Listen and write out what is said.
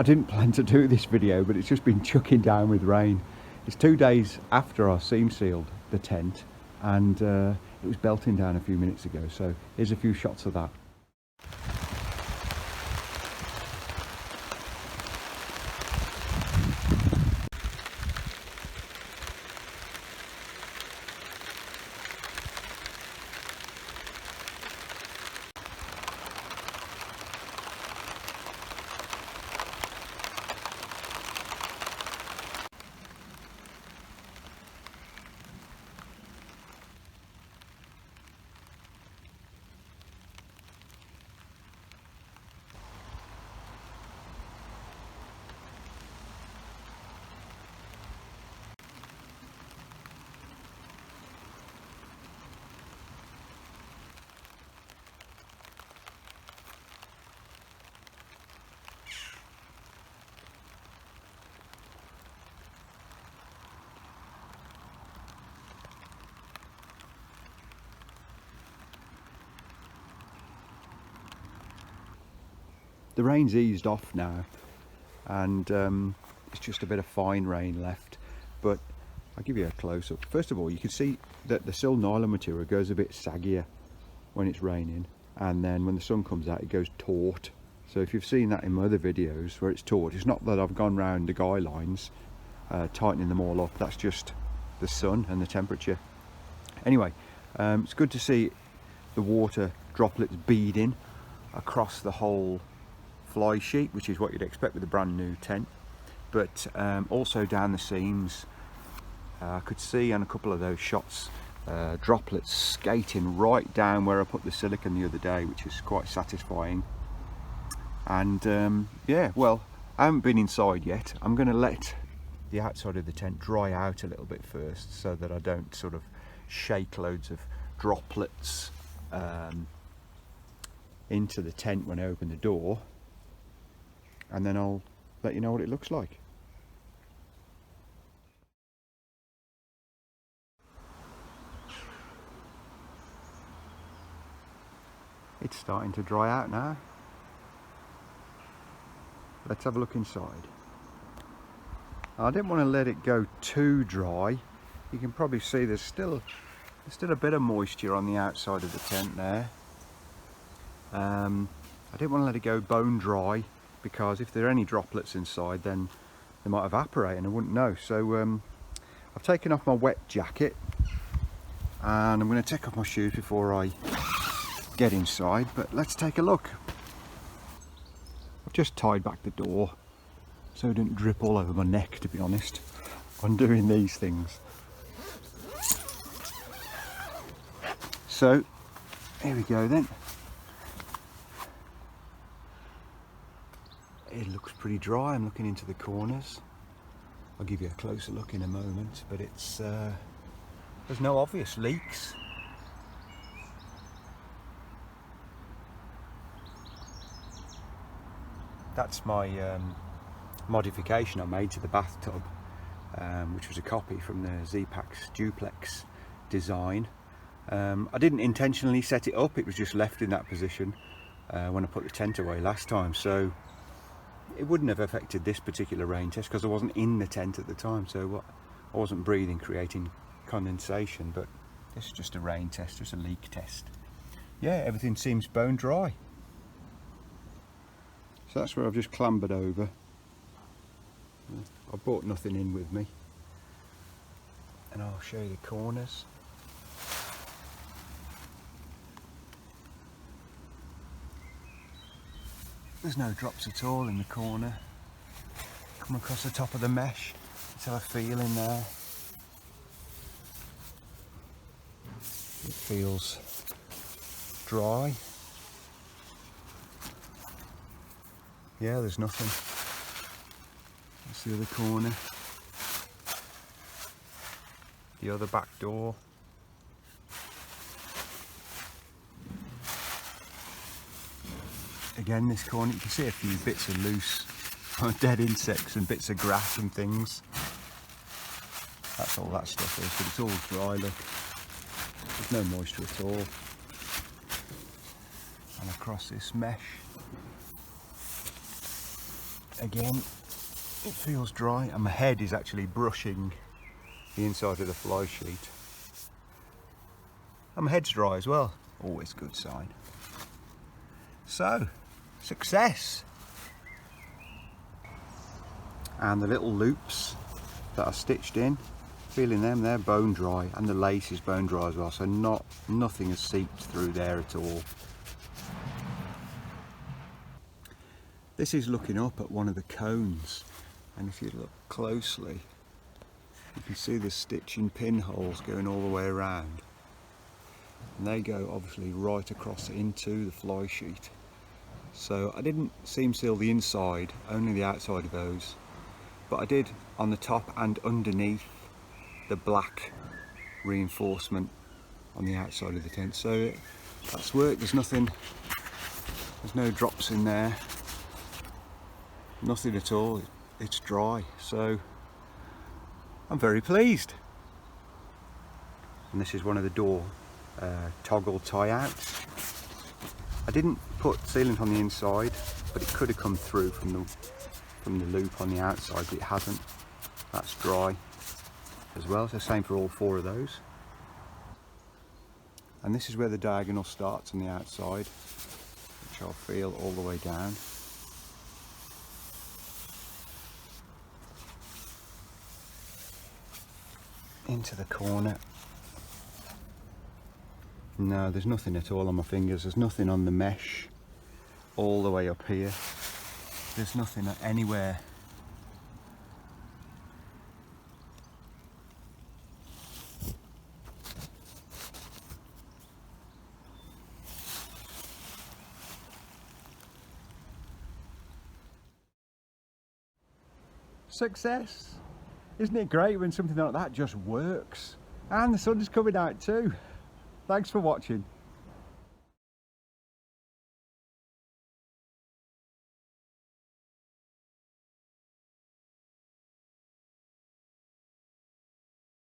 I didn't plan to do this video, but it's just been chucking down with rain. It's 2 days after I seam sealed the tent, and it was belting down a few minutes ago, so here's a few shots of that. The rain's eased off now, and it's just a bit of fine rain left, but I'll give you a close-up. First of all, you can see that the Silnylon material goes a bit saggier when it's raining, and then when the sun comes out it goes taut. So if you've seen that in my other videos where it's taut, it's not that I've gone round the guy lines tightening them all up, that's just the sun and the temperature. Anyway, it's good to see the water droplets beading across the whole fly sheet, which is what you'd expect with a brand new tent, but also down the seams. I could see on a couple of those shots droplets skating right down where I put the silicone the other day, which is quite satisfying. And yeah, well, I haven't been inside yet. I'm going to let the outside of the tent dry out a little bit first, so that I don't sort of shake loads of droplets into the tent when I open the door, and then I'll let you know what it looks like. It's starting to dry out now. Let's have a look inside. I didn't want to let it go too dry. You can probably see there's still a bit of moisture on the outside of the tent there. I didn't want to let it go bone dry, because if there are any droplets inside then they might evaporate and I wouldn't know. So I've taken off my wet jacket and I'm going to take off my shoes before I get inside, but let's take a look. I've just tied back the door so it didn't drip all over my neck, to be honest, on doing these things. So here we go then. It looks pretty dry. I'm looking into the corners. I'll give you a closer look in a moment, but it's there's no obvious leaks. That's my modification I made to the bathtub, which was a copy from the Zpacks Duplex design. I didn't intentionally set it up, it was just left in that position when I put the tent away last time, so it wouldn't have affected this particular rain test because I wasn't in the tent at the time, so I wasn't breathing, creating condensation. But this is just a rain test, just a leak test. Yeah, everything seems bone dry. So that's where I've just clambered over. I brought nothing in with me, and I'll show you the corners. There's no drops at all in the corner. Come across the top of the mesh. Let's have a feel in there. It feels dry. Yeah, there's nothing. That's the other corner. The other back door. Again, this corner, you can see a few bits of loose dead insects and bits of grass and things. That's all that stuff is, but it's all dry, look. There's no moisture at all. And across this mesh, again, it feels dry, and my head is actually brushing the inside of the fly sheet. And my head's dry as well, always a good sign. So, success! And the little loops that are stitched in, feeling them, they're bone dry, and the lace is bone dry as well, so nothing has seeped through there at all. This is looking up at one of the cones, and if you look closely you can see the stitching pinholes going all the way around, and they go obviously right across into the fly sheet. So I didn't seam seal the inside, only the outside of those, but I did on the top and underneath the black reinforcement on the outside of the tent. So that's worked. There's no drops in there, nothing at all. It's dry, so I'm very pleased. And this is one of the door toggle tie outs. I didn't put sealant on the inside, but it could have come through from the loop on the outside, but it hasn't. That's dry as well, so same for all 4 of those. And this is where the diagonal starts on the outside, which I'll feel all the way down. Into the corner. No, there's nothing at all on my fingers. There's nothing on the mesh all the way up here. There's nothing anywhere. Success! Isn't it great when something like that just works? And the sun is coming out too. Thanks for watching.